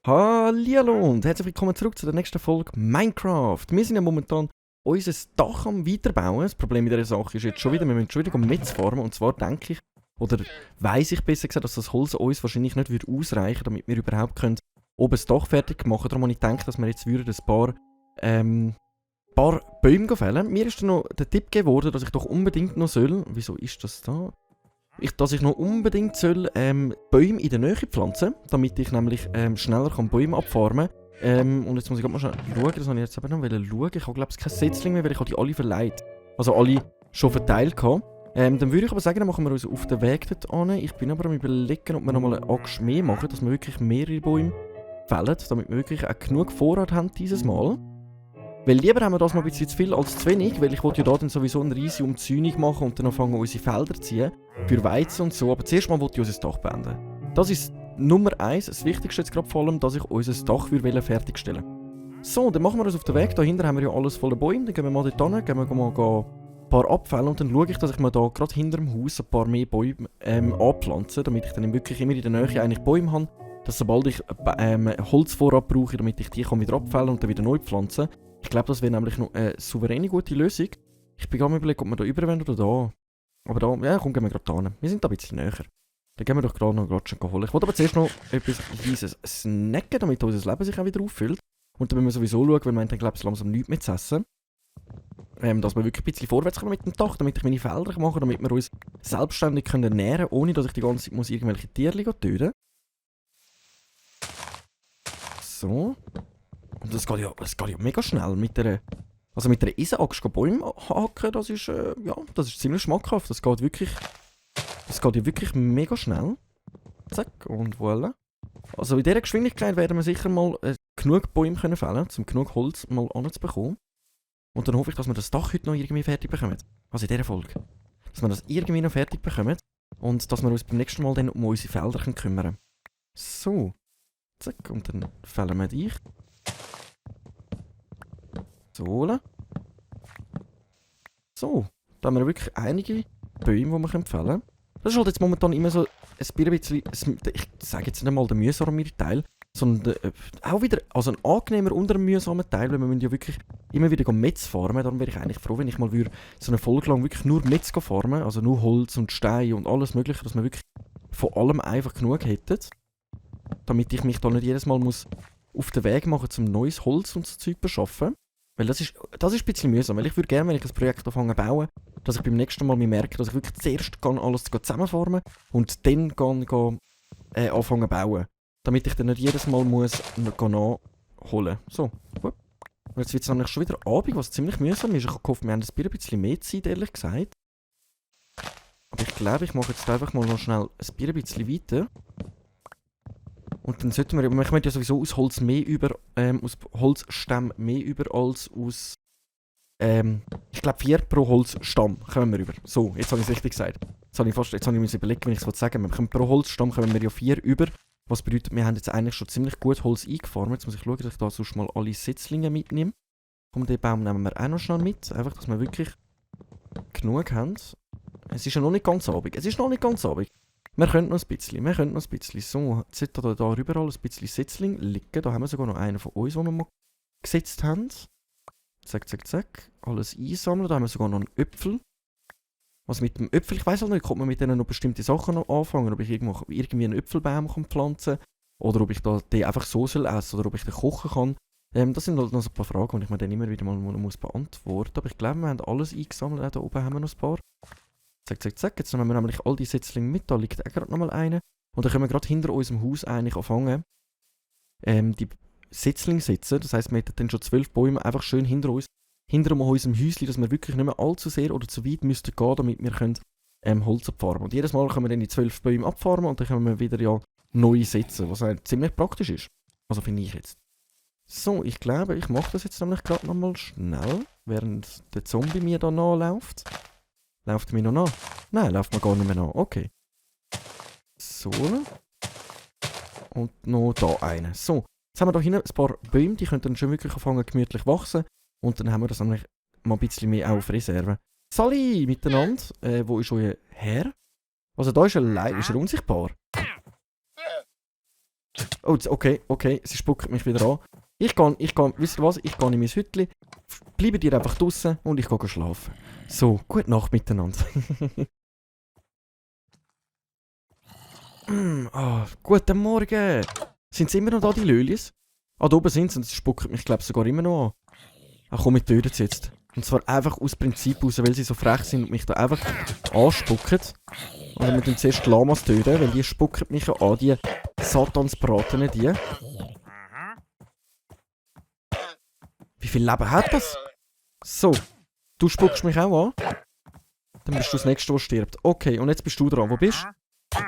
Hallihallo und herzlich willkommen zurück zu der nächsten Folge Minecraft. Wir sind ja momentan unser Dach am Weiterbauen. Das Problem mit dieser Sache ist jetzt schon wieder, wir müssen schon wieder Metz farmen. Und zwar denke ich, oder weiss ich besser gesagt, dass das Holz uns wahrscheinlich nicht ausreichen würde, damit wir überhaupt können oben das Dach fertig machen. Darum habe ich gedacht, dass wir jetzt ein paar Bäume fällen. Mir ist dann noch der Tipp gegeben worden, dass ich doch unbedingt noch soll. Wieso ist das da? Dass ich noch unbedingt soll, Bäume in der Nähe pflanzen, damit ich nämlich schneller Bäume abfarmen kann. Und jetzt muss ich mal schnell schauen, das habe ich jetzt eben noch schauen. Ich habe glaube ich kein Setzling mehr, weil ich habe die alle verleiht. Also alle schon verteilt hatte. Dann würde ich aber sagen, dann machen wir uns auf den Weg dort an. Ich bin aber am überlegen, ob wir nochmal eine Axt mehr machen, dass wir wirklich mehrere Bäume fällen, damit wir wirklich auch genug Vorrat haben dieses Mal. Weil lieber haben wir das mal ein bisschen zu viel als zu wenig, weil ich wollte ja da dann sowieso eine riesige Umzäunung machen und dann anfangen unsere Felder zu ziehen. Für Weizen und so, aber zuerst mal wollte ich unser Dach beenden. Das ist Nummer 1, das Wichtigste jetzt gerade vor allem, dass ich unser Dach fertigstellen will. So, dann machen wir uns auf den Weg. Dahinter haben wir ja alles voller Bäume. Dann gehen wir mal dort hin, gehen wir mal ein paar abfällen und dann schaue ich, dass ich mir da gerade hinter dem Haus ein paar mehr Bäume anpflanze, damit ich dann wirklich immer in der Nähe eigentlich Bäume habe. Dass sobald ich Holzvorrat brauche, damit ich die wieder abfällen und dann wieder neu pflanzen. Ich glaube, das wäre nämlich noch eine souveräne gute Lösung. Ich bin gerade mal überlegen, ob wir da überwenden oder da. Aber da, ja komm, gehen wir gerade hin. Wir sind da ein bisschen näher. Dann gehen wir doch gerade noch schon holen. Ich wollte aber zuerst noch etwas Weißes snacken, damit unser Leben sich auch wieder auffüllt. Und dann müssen wir sowieso schauen, weil wir haben, glaube ich, langsam nichts mehr zu essen. Dass wir wirklich ein bisschen vorwärts kommen mit dem Dach, damit ich meine Felder mache, damit wir uns selbstständig ernähren können, ohne dass ich die ganze Zeit irgendwelche Tierchen töten muss. So. Und das geht ja mega schnell mit der Eisenaxt Bäume hacken, das ist ziemlich schmackhaft. Das geht ja wirklich mega schnell. Zack, und voilà. Also in dieser Geschwindigkeit werden wir sicher mal genug Bäume fällen können, um genug Holz mal anzubekommen. Und dann hoffe ich, dass wir das Dach heute noch irgendwie fertig bekommen. Also in dieser Folge. Dass wir das irgendwie noch fertig bekommen. Und dass wir uns beim nächsten Mal dann um unsere Felder kümmern können. So. Zack, und dann fällen wir dich. So. So, da haben wir wirklich einige Bäume, die wir fällen können. Das ist halt jetzt momentan immer so ein bisschen, ich sage jetzt nicht einmal der mühsame Teil, sondern auch wieder, also ein angenehmer unter dem mühsamen Teil, weil wir müssen ja wirklich immer wieder Metz farmen. Darum wäre ich eigentlich froh, wenn ich mal so eine Folge lang wirklich nur Metz farmen, also nur Holz und Steine und alles mögliche, dass wir wirklich von allem einfach genug hätten. Damit ich mich da nicht jedes Mal muss auf den Weg machen, um neues Holz und so Zeug zu beschaffen. Weil das ist ein bisschen mühsam, weil ich würde gerne, wenn ich ein Projekt anfange zu bauen, dass ich beim nächsten Mal merke, dass ich wirklich zuerst alles zusammenformen und dann anfangen zu bauen. Damit ich dann nicht jedes Mal muss nachholen. So, gut. Und jetzt wird es nämlich schon wieder Abend, was ziemlich mühsam ist. Ich habe gehofft, wir haben ein bisschen mehr Zeit, ehrlich gesagt. Aber ich glaube, ich mache jetzt einfach mal noch schnell ein bisschen weiter. Und dann sollten wir, ich möchte ja sowieso aus Holz mehr über, aus Holzstämmen mehr über als aus, ich glaube 4 pro Holzstamm kommen wir über. So, jetzt habe ich es richtig gesagt. Jetzt habe ich mir überlegt, wenn ich es sagen will. Wir können pro Holzstamm kommen wir ja 4 über. Was bedeutet, wir haben jetzt eigentlich schon ziemlich gut Holz eingefarmt. Jetzt muss ich schauen, dass ich da sonst mal alle Setzlinge mitnehme. Und den Baum nehmen wir auch noch schnell mit. Einfach, dass wir wirklich genug haben. Es ist ja noch nicht ganz Abend. Wir können noch ein bisschen. So, jetzt sollte da überall ein bisschen Setzling liegen. Da haben wir sogar noch einen von uns, den wir mal gesetzt haben. Zack, zack, zack. Alles einsammeln. Da haben wir sogar noch einen Äpfel. Was mit dem Äpfel, ich weiss halt nicht, kommt man mit denen noch bestimmte Sachen noch anfangen, ob ich irgendwie einen Äpfelbaum pflanzen kann, oder ob ich den einfach so essen soll, oder ob ich den kochen kann. Das sind halt noch so ein paar Fragen, die ich mir dann immer wieder mal beantworten muss. Aber ich glaube, wir haben alles eingesammelt. Auch da oben haben wir noch ein paar. Zack, zack, zack. Jetzt haben wir nämlich all die Setzlinge mit. Da liegt auch gerade nochmal eine. Und dann können wir gerade hinter unserem Haus eigentlich anfangen, die Setzlinge setzen. Das heisst, wir hätten dann schon 12 Bäume einfach schön hinter unserem Häuschen, dass wir wirklich nicht mehr allzu sehr oder zu weit müssten gehen, damit wir können, Holz abfarmen. Und jedes Mal können wir dann die 12 Bäume abfarmen und dann können wir wieder neu setzen, was eigentlich ziemlich praktisch ist. Also finde ich jetzt. So, ich glaube, ich mache das jetzt nämlich gerade nochmal schnell, während der Zombie mir da nachläuft. Läuft er mir noch nach? Nein, läuft mir gar nicht mehr nach. Okay. So. Und noch da einen. So, jetzt haben wir da hinten ein paar Bäume, die können dann schon wirklich anfangen gemütlich wachsen. Und dann haben wir das nämlich mal ein bisschen mehr auf Reserve. Sali miteinander. Wo ist euer Herr? Also da ist er allein. Ist er unsichtbar? Oh, okay. Sie spuckt mich wieder an. Wisst ihr was? Ich gehe in mein Hütchen. Bleibt ihr einfach draußen und ich gehe schlafen. So, gute Nacht miteinander. Guten Morgen. Sind sie immer noch da, die Lölis? Ah, da oben sind sie und sie spucken mich, glaube ich, sogar immer noch an. Ach komm, wir töten sie jetzt. Und zwar einfach aus Prinzip aus, weil sie so frech sind und mich da einfach anspucken. Und wenn wir dann zuerst die Lamas töten, weil die spucken mich an, die Satansbratenen, die. Wie viel Leben hat das? So, du spuckst mich auch an. Dann bist du das Nächste, was stirbt. Okay, und jetzt bist du dran. Wo bist du?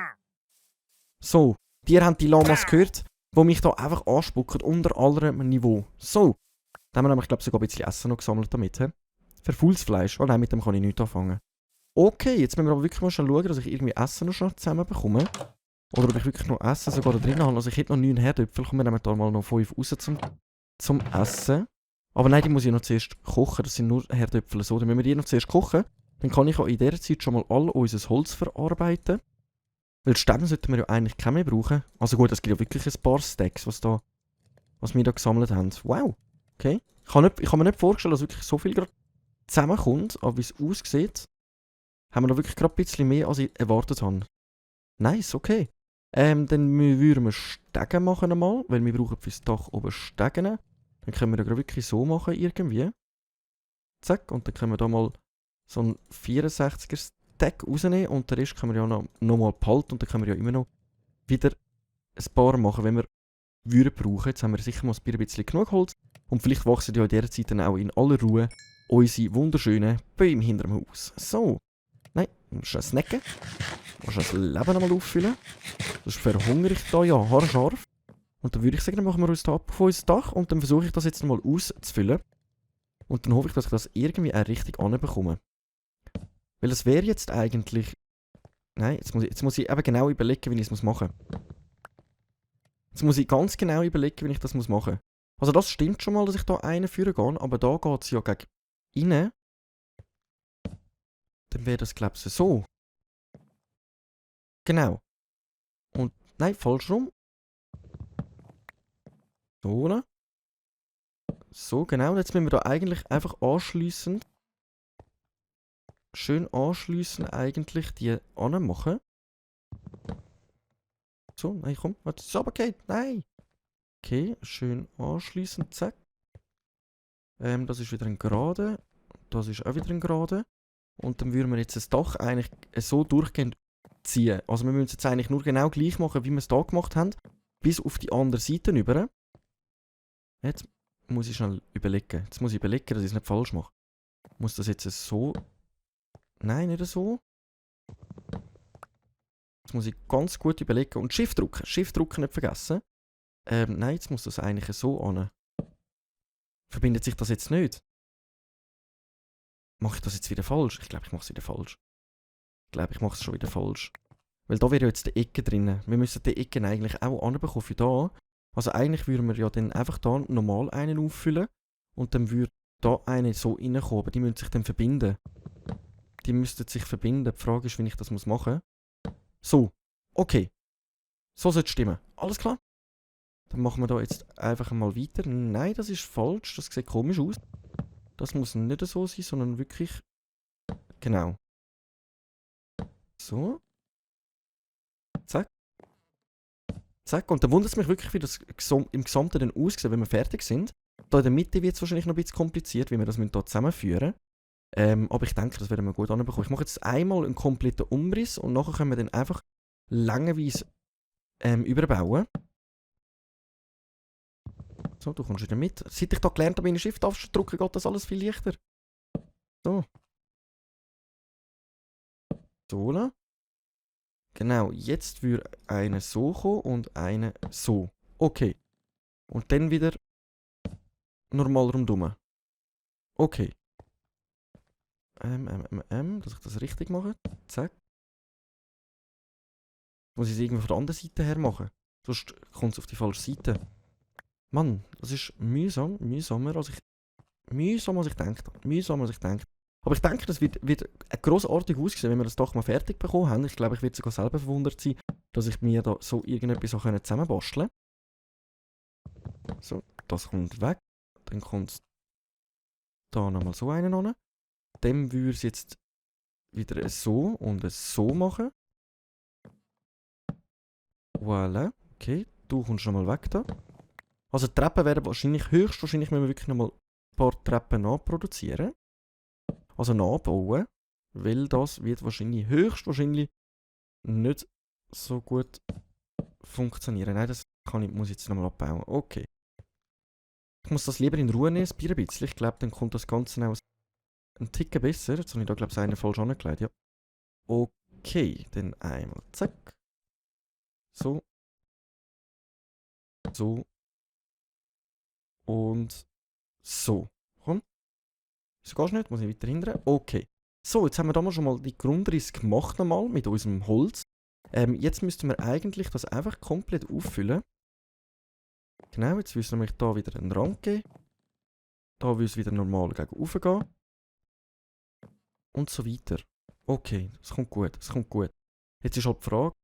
So, ihr habt die Lamas gehört, die mich da einfach anspucken, unter allerem Niveau. So, da haben wir nämlich, glaube ich, sogar ein bisschen Essen noch gesammelt damit. Verfaultes Fleisch. Oh nein, mit dem kann ich nichts anfangen. Okay, jetzt müssen wir aber wirklich mal schauen, dass ich irgendwie Essen noch schnell zusammen bekomme. Oder ob ich wirklich noch Essen sogar da drin habe. Also ich hätte noch 9 Herdöpfel, kommen wir nehmen da mal noch 5 raus zum Essen. Aber nein, die muss ich noch zuerst kochen. Das sind nur Herdöpfel. So, dann müssen wir die noch zuerst kochen. Dann kann ich auch in dieser Zeit schon mal all unser Holz verarbeiten. Weil Stämme sollten wir ja eigentlich keine mehr brauchen. Also gut, es gibt ja wirklich ein paar Stacks, was wir da gesammelt haben. Wow, okay. Ich habe mir nicht vorgestellt, dass wirklich so viel gerade zusammenkommt. Aber wie es aussieht, haben wir da wirklich gerade ein bisschen mehr, als ich erwartet habe. Nice, okay. Dann würden wir Stegen machen einmal, weil wir brauchen fürs Dach oben Stegen. Dann können wir da wirklich so machen irgendwie. Zack, und dann können wir da mal so einen 64er Stack rausnehmen und den Rest können wir ja noch mal behalten und dann können wir ja immer noch wieder ein paar machen, wenn wir würden brauchen. Jetzt haben wir sicher mal ein bisschen genug Holz und vielleicht wachsen ja in dieser Zeit dann auch in aller Ruhe unsere wunderschönen Bäume hinter dem Haus. So. Nein, du musst snacken. Du musst das Leben nochmal auffüllen. Sonst verhungere ich da ja haarscharf. Und dann würde ich sagen, dann machen wir uns da ab von unser Dach und dann versuche ich das jetzt nochmal auszufüllen. Und dann hoffe ich, dass ich das irgendwie auch richtig anbekomme. Weil es wäre jetzt eigentlich... Nein, jetzt muss ich eben genau überlegen, wie ich es machen muss. Jetzt muss ich ganz genau überlegen, wie ich das machen muss. Also das stimmt schon mal, dass ich da einen führen gehe, aber da geht es ja gegen innen. Dann wäre das, glaube ich, so. Genau. Und, nein, falsch rum. So, ne? So, genau. Und jetzt müssen wir da eigentlich einfach anschliessend, schön anschliessen eigentlich die anmachen. So, nein, komm, warte, es runtergeht, nein. Okay, schön anschliessen, zack. Das ist wieder ein Gerade. Das ist auch wieder ein Gerade. Und dann würden wir jetzt das Dach eigentlich so durchgehend ziehen. Also wir müssen es jetzt eigentlich nur genau gleich machen, wie wir es da gemacht haben. Bis auf die andere Seite rüber. Jetzt muss ich schnell überlegen. Jetzt muss ich überlegen, dass ich es nicht falsch mache. Muss das jetzt so... Nein, nicht so. Jetzt muss ich ganz gut überlegen. Und Shift drücken. Shift drücken nicht vergessen. Nein, jetzt muss das eigentlich so an. Verbindet sich das jetzt nicht? Mache ich das jetzt wieder falsch? Ich glaube, ich mache es wieder falsch. Ich glaube, ich mache es schon wieder falsch. Weil da wäre ja jetzt die Ecke drin. Wir müssen die Ecken eigentlich auch anbekommen für da. Also eigentlich würden wir ja dann einfach da normal einen auffüllen. Und dann würde da eine so reinkommen. Aber die müssen sich dann verbinden. Die müssten sich verbinden. Die Frage ist, wie ich das machen muss. So. Okay. So sollte es stimmen. Alles klar? Dann machen wir da jetzt einfach mal weiter. Nein, das ist falsch. Das sieht komisch aus. Das muss nicht so sein, sondern wirklich... Genau. So. Zack. Zack. Und dann wundert es mich wirklich, wie das im Gesamten dann aussieht, wenn wir fertig sind. Da in der Mitte wird es wahrscheinlich noch ein bisschen kompliziert, wie wir das hier zusammenführen müssen. Aber ich denke, das werden wir gut anbekommen. Ich mache jetzt einmal einen kompletten Umriss und nachher können wir dann einfach längenweise überbauen. So, du kommst wieder mit. Seit ich da gelernt habe, meine Shift-Taste drücken, geht das alles viel leichter. So. So, ne? Genau, jetzt würde eine so kommen und eine so. Okay. Und dann wieder normal rundum. Okay. Dass ich das richtig mache. Zack. Muss ich es irgendwie von der anderen Seite her machen. Sonst kommt es auf die falsche Seite. Mann, das ist mühsamer, als ich Mühsam, als ich gedacht habe. Mühsam, als ich gedacht. Aber ich denke, das wird grossartig aussehen, wenn wir das doch mal fertig bekommen haben. Ich glaube, ich werde sogar selber verwundert sein, dass ich mir da so irgendetwas so zusammenbasteln kann. So, das kommt weg. Dann kommt da nochmal so einen an. Dem würde ich jetzt wieder so und so machen. Voilà. Okay, du kommst schon mal weg da. Also die Treppen werden wahrscheinlich, höchstwahrscheinlich müssen wir wirklich nochmal ein paar Treppen nachproduzieren. Also nachbauen. Weil das wird wahrscheinlich, höchstwahrscheinlich nicht so gut funktionieren. Nein, das muss ich jetzt nochmal abbauen. Okay. Ich muss das lieber in Ruhe nehmen, ein bisschen. Ich glaube, dann kommt das Ganze auch ein Ticken besser. Jetzt habe ich da, glaube ich, einen falsch angelegt. Ja. Okay, dann einmal zack. So. So. Und so. Komm. Wieso gehst du nicht? Muss ich weiter hindern? Okay. So, jetzt haben wir da mal schon mal die Grundriss gemacht nochmal mit unserem Holz. Jetzt müssten wir eigentlich das einfach komplett auffüllen. Genau, jetzt müssen wir nämlich da wieder einen Rand geben. Da will es wieder normal gegen oben gehen. Und so weiter. Okay, das kommt gut, das kommt gut. Jetzt ist halt die Frage.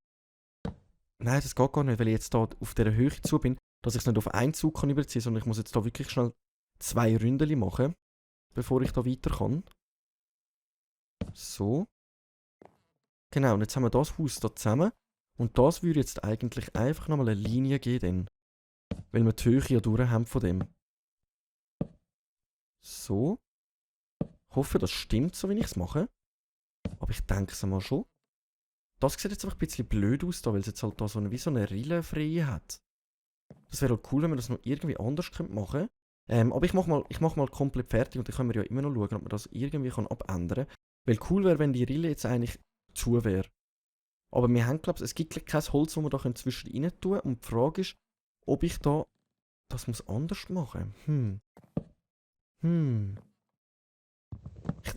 Nein, das geht gar nicht, weil ich jetzt da auf dieser Höhe zu bin, dass ich es nicht auf einen Zug kann überziehen kann, sondern ich muss jetzt da wirklich schnell 2 Ründeli machen, bevor ich da weiter kann. So. Genau, und jetzt haben wir das Haus da zusammen. Und das würde jetzt eigentlich einfach nochmal eine Linie geben, weil wir die Höhe ja durch haben von dem. So. Ich hoffe, das stimmt, so wie ich es mache. Aber ich denke es mal schon. Das sieht jetzt einfach ein bisschen blöd aus, da, weil es jetzt halt da so wie so eine Rille frei hat. Das wäre halt cool, wenn wir das noch irgendwie anders machen könnten. Aber ich mach mal komplett fertig und dann können wir ja immer noch schauen, ob man das irgendwie abändern kann. Weil cool wäre, wenn die Rille jetzt eigentlich zu wäre. Aber wir haben, glaube ich, es gibt kein Holz, das wir da zwischen rein tun können. Und die Frage ist, ob ich da das muss anders machen.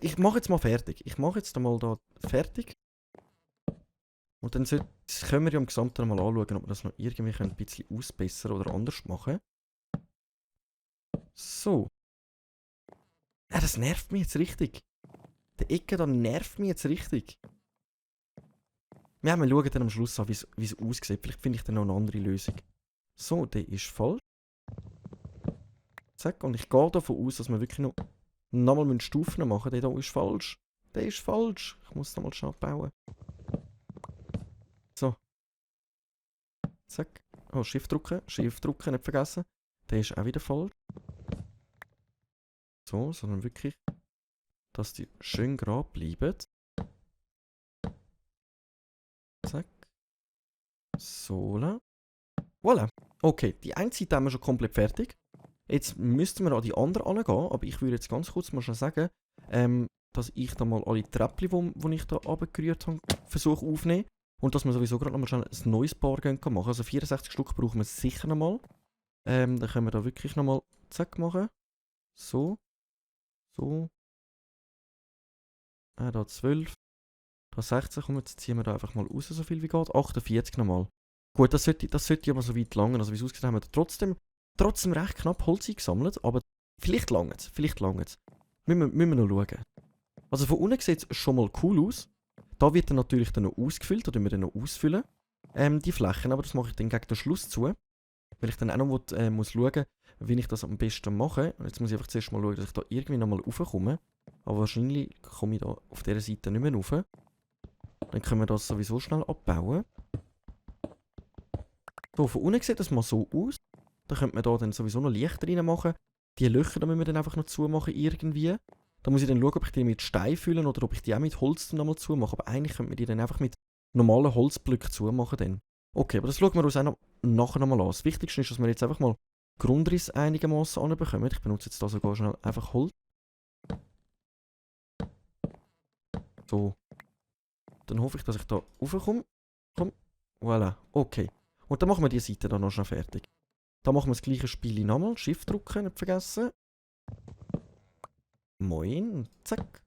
Ich mache jetzt mal fertig. Ich mache jetzt mal da fertig. Und dann können wir ja im Gesamten mal anschauen, ob wir das noch irgendwie ein bisschen ausbessern oder anders machen. So. Ja, das nervt mich jetzt richtig. Der Ecke da nervt mich jetzt richtig. Ja, wir schauen dann am Schluss an, wie es aussieht. Vielleicht finde ich dann noch eine andere Lösung. So, der ist falsch. Zack, und ich gehe davon aus, dass wir wirklich noch nochmal Stufen machen. Der hier ist falsch. Der ist falsch. Ich muss nochmal schnell bauen. So. Zack. Oh, Shift drücken, nicht vergessen. Der ist auch wieder falsch. So, sondern wirklich, dass die schön gerade bleiben. Zack. So. Voilà. Okay, die eine Seite haben wir schon komplett fertig. Jetzt müssten wir an die andere angehen, aber ich würde jetzt ganz kurz mal schon sagen, dass ich da mal alle Treppchen, die ich da runtergerührt habe, versuche aufzunehmen. Und dass wir sowieso gerade nochmal schnell ein neues Paar machen. Also 64 Stück brauchen wir sicher nochmal. Dann können wir da wirklich nochmal zack machen. So. So. Da 12. Da 16. Komm, jetzt ziehen wir da einfach mal raus, so viel wie geht. 48 nochmal. Gut, das sollte aber so weit langen. Also wie es aussieht, haben wir trotzdem recht knapp Holz eingesammelt. Aber vielleicht langt es. Müssen wir noch schauen. Also von unten sieht es schon mal cool aus. Da wird dann natürlich dann noch ausgefüllt, da tun wir dann noch ausfüllen, die Flächen, aber das mache ich dann gegen den Schluss zu. Weil ich dann auch noch muss schauen, wie ich das am besten mache. Und jetzt muss ich einfach zuerst mal schauen, dass ich da irgendwie nochmal raufkomme. Aber wahrscheinlich komme ich da auf dieser Seite nicht mehr rauf. Dann können wir das sowieso schnell abbauen. So, von unten sieht das mal so aus. Da könnte man da dann sowieso noch Lichter rein machen. Die Löcher da müssen wir dann einfach noch zumachen irgendwie. Da muss ich dann schauen, ob ich die mit Stein füllen oder ob ich die auch mit Holz dann nochmal zumache. Aber eigentlich könnte man die dann einfach mit normalen Holzblöcken zumachen dann. Okay, aber das schauen wir uns auch noch nachher nochmal an. Das Wichtigste ist, dass wir jetzt einfach mal Grundriss einigermaßen anbekommen. Ich benutze jetzt da sogar schnell einfach Holz. So. Dann hoffe ich, dass ich da raufkomme. Komm. Voilà. Okay. Und dann machen wir die Seite dann noch schnell fertig. Da machen wir das gleiche Spiel nochmal. Shift drücken, nicht vergessen. Moin. Zack.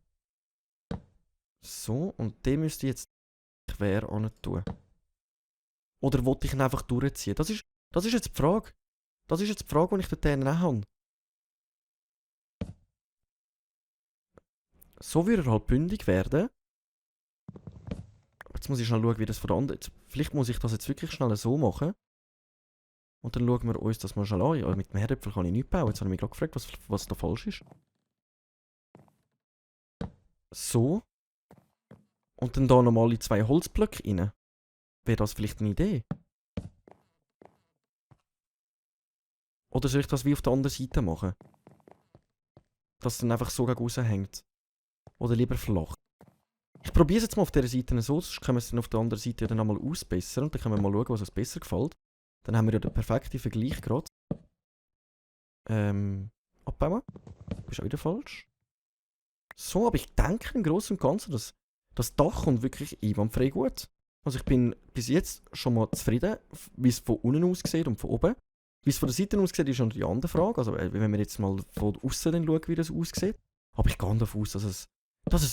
So. Und den müsste ich jetzt quer an tun. Oder wollte ich ihn einfach durchziehen? Das ist jetzt die Frage. Das ist jetzt die Frage, die ich dort habe. So würde er halt bündig werden. Jetzt muss ich schnell schauen, wie das von der anderen... Vielleicht muss ich das jetzt wirklich schnell so machen. Und dann schauen wir uns das mal schnell an. Ja, mit dem Herdöpfel kann ich nichts bauen. Jetzt habe ich mich gerade gefragt, was da falsch ist. So. Und dann da nochmal in 2 Holzblöcke rein. Wäre das vielleicht eine Idee? Oder soll ich das wie auf der anderen Seite machen? Dass es dann einfach so gegen aussen hängt. Oder lieber flach. Ich probiere es jetzt mal auf dieser Seite so, sonst können wir es dann auf der anderen Seite dann einmal ausbessern und dann können wir mal schauen, was uns besser gefällt. Dann haben wir ja den perfekten Vergleich gerade. Abbauen. Ist auch wieder falsch. So, aber ich denke im Großen und Ganzen, dass das Dach kommt wirklich einwandfrei gut. Also ich bin bis jetzt schon mal zufrieden, wie es von unten aussieht und von oben. Wie es von der Seite aussieht, ist schon die andere Frage. Also wenn wir jetzt mal von außen dann schauen, wie das aussieht. Aber ich gehe davon aus, dass es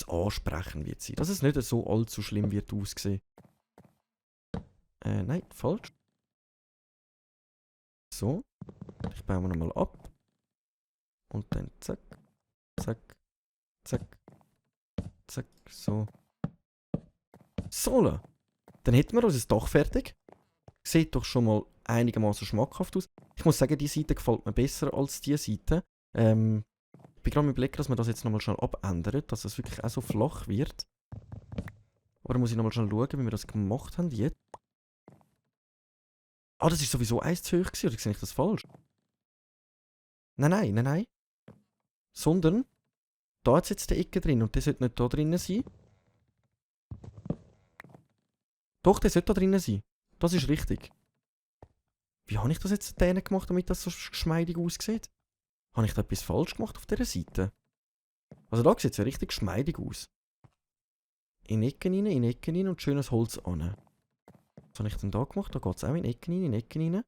ansprechend wird sein. Dass es nicht so allzu schlimm wird aussehen. Nein, falsch. So. Ich baue nochmal ab. Und dann zack, zack, zack, zack, so. So, dann hätten wir unser Dach fertig. Sieht doch schon mal einigermaßen schmackhaft aus. Ich muss sagen, die Seite gefällt mir besser als die Seite. Ich bin gerade am Überlegen, dass wir das jetzt nochmal schnell abändern, dass es wirklich auch so flach wird. Aber dann muss ich nochmal schnell schauen, wie wir das gemacht haben jetzt. Ah, das ist sowieso 1 zu hoch gewesen, oder sehe ich das falsch? Nein. Sondern, da hat jetzt die Ecke drin und der sollte nicht da drinnen sein. Doch, der sollte da drinnen sein. Das ist richtig. Wie habe ich das jetzt denen gemacht, damit das so geschmeidig aussieht? Habe ich da etwas falsch gemacht auf dieser Seite? Also da sieht es ja richtig geschmeidig aus. In Ecken rein und schönes Holz an. Was habe ich denn da gemacht? Da geht es auch in Ecken rein.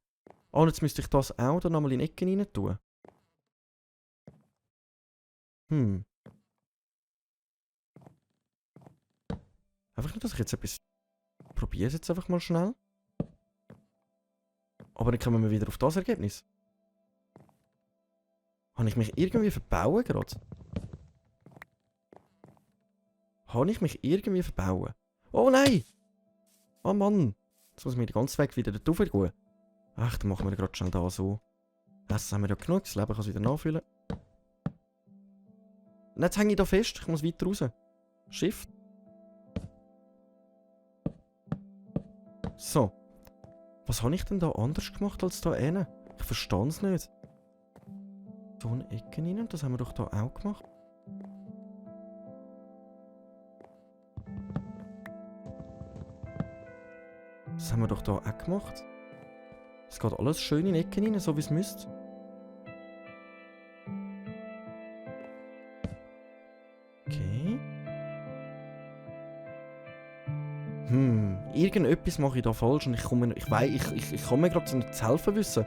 Ah, und jetzt müsste ich das auch dann nochmal in Ecken rein tun. Einfach nur, dass ich jetzt etwas... Probiere es jetzt einfach mal schnell. Aber dann kommen wir wieder auf das Ergebnis. Habe ich mich irgendwie verbauen gerade? Habe ich mich irgendwie verbauen? Oh nein! Oh Mann! Jetzt muss ich mir den ganzen Weg wieder da rauf gehen. Ach, dann machen wir gerade schnell da so. Das haben wir ja genug, das Leben kann es wieder nachfüllen. Und jetzt hänge ich da fest, ich muss weiter raus. Shift. So. Was habe ich denn da anders gemacht als da hinten? Ich verstehe es nicht. So eine Ecke rein, das haben wir doch da auch gemacht. Das haben wir doch da auch gemacht. Es geht alles schön in Ecken rein, so wie es müsste. Okay. Irgendetwas mache ich da falsch und ich kann mir gerade nicht zu helfen wissen.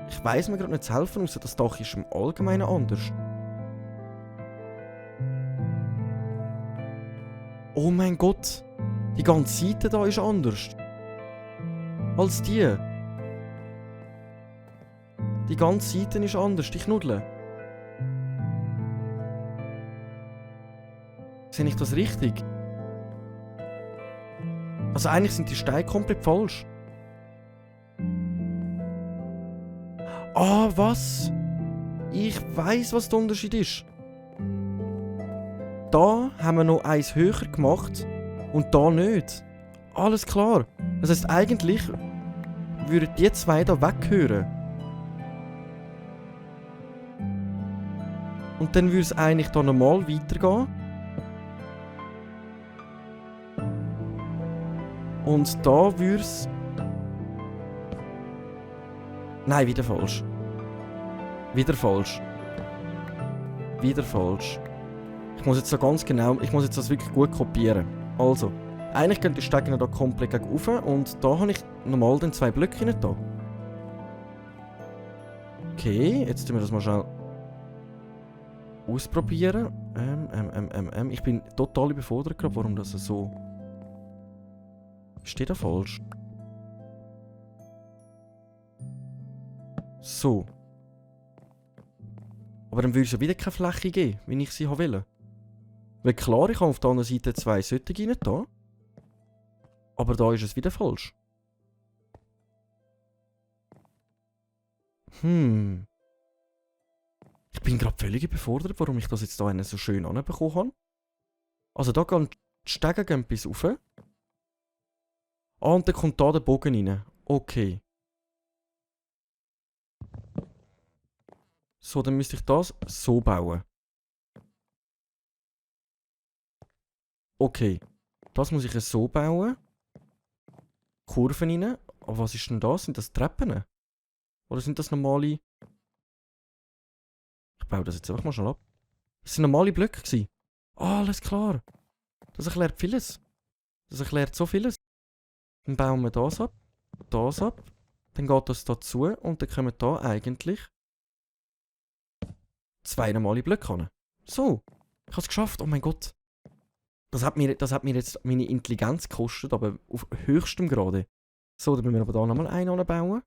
Ich weiss mir gerade nicht zu helfen, außer das Dach ist im Allgemeinen anders. Oh mein Gott! Die ganze Seite da ist anders. Als die. Die ganze Seite ist anders, die Knuddel. Sehe ich das richtig? Also eigentlich sind die Steine komplett falsch. Ah, was? Ich weiss, was der Unterschied ist. Da haben wir noch eins höher gemacht und da nicht. Alles klar. Das heisst, eigentlich würden die zwei da weghören. Und dann würde es eigentlich da normal weitergehen. Und da würde es... Nein, wieder falsch. Wieder falsch. Wieder falsch. Ich muss jetzt so ganz genau... Ich muss jetzt das wirklich gut kopieren. Also, eigentlich gehen die Steine da komplett gegen rauf und da habe ich normal dann 2 Blöcke nicht da. Okay, jetzt tun wir das mal schnell ausprobieren. Ich bin total überfordert gerade, warum das so... Steht da falsch? So. Aber dann würde es ja wieder keine Fläche geben, wie ich sie haben will. Weil klar, ich habe auf der anderen Seite 2 solche rein da. Aber da ist es wieder falsch. Ich bin gerade völlig überfordert, warum ich das jetzt hier so schön anbekommen habe. Also da gehen die Stege gehen bis rauf. Ah, und dann kommt da der Bogen rein. Okay. So, dann müsste ich das so bauen. Okay. Das muss ich so bauen. Kurven rein. Aber was ist denn das? Sind das Treppen? Oder sind das normale... Ich baue das jetzt einfach mal schnell ab. Das sind normale Blöcke gewesen. Ah, alles klar. Das erklärt vieles. Das erklärt so vieles. Dann bauen wir das ab. Dann geht das dazu und dann kommen da eigentlich 2 normale Blöcke an. So. Ich habe es geschafft. Oh mein Gott. Das hat mir jetzt meine Intelligenz gekostet, aber auf höchstem Grade. So, dann müssen wir aber da nochmal einen anbauen.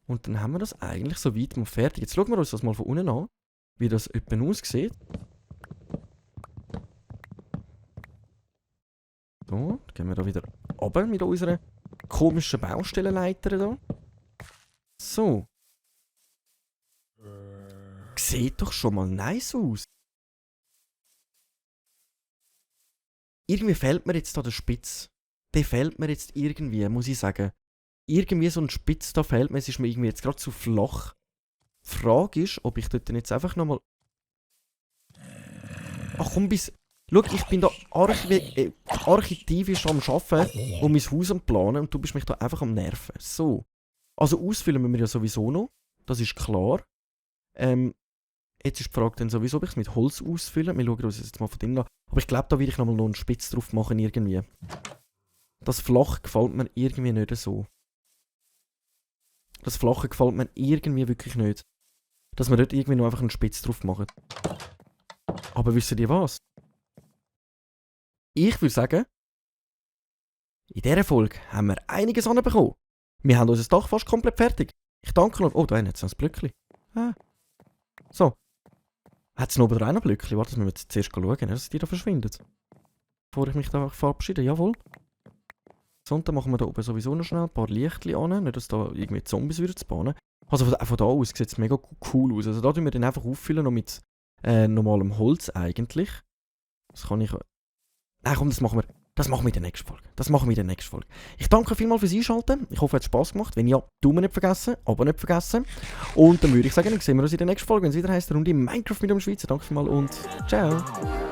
Und dann haben wir das eigentlich so weit mal fertig. Jetzt schauen wir uns das mal von unten an, wie das etwa aussieht. So, dann gehen wir da wieder runter mit unserer komischen Baustellenleiter da. So. Sieht doch schon mal nice aus. Irgendwie fehlt mir jetzt da der Spitz. Der fehlt mir jetzt irgendwie, muss ich sagen. Irgendwie so ein Spitz da fehlt mir. Es ist mir irgendwie jetzt gerade zu flach. Die Frage ist, ob ich dort jetzt einfach nochmal... Ach komm, schau, ich bin da architektonisch am Arbeiten und mein Haus am Planen und du bist mich da einfach am Nerven. So. Also ausfüllen müssen wir ja sowieso noch. Das ist klar. Jetzt ist die Frage dann sowieso, ob ich es mit Holz ausfüllen. Wir schauen uns das jetzt mal von drinnen an. Aber ich glaube, da will ich nochmal noch einen Spitz drauf machen irgendwie. Das Flach gefällt mir irgendwie nicht so. Das Flache gefällt mir irgendwie wirklich nicht. Dass wir dort irgendwie noch einfach einen Spitz drauf machen. Aber wisst ihr was? Ich würde sagen, in dieser Folge haben wir einiges anbekommen. Wir haben unser Dach fast komplett fertig. Ich danke euch. Oh, da hat es noch ein Blöckchen. Ah. So. Hat es noch oben ein Blöckchen? Warte, das müssen wir jetzt zuerst schauen, dass die da verschwindet. Bevor ich mich da verabschiede. Jawohl. So, und dann machen wir da oben sowieso noch schnell ein paar Lichtchen an. Nicht, dass da irgendwie Zombies würden spawnen. Also von da aus sieht es mega cool aus. Also da tun wir den einfach auffüllen noch mit normalem Holz eigentlich. Das kann ich... Nein, komm, das machen wir in der nächsten Folge. Ich danke vielmals fürs Einschalten. Ich hoffe, es hat Spass gemacht. Wenn ja, Daumen nicht vergessen, Abo nicht vergessen. Und dann würde ich sagen, dann sehen wir uns in der nächsten Folge, wenn es wieder heisst, Runde Minecraft mit dem Schweizer. Danke vielmals und ciao.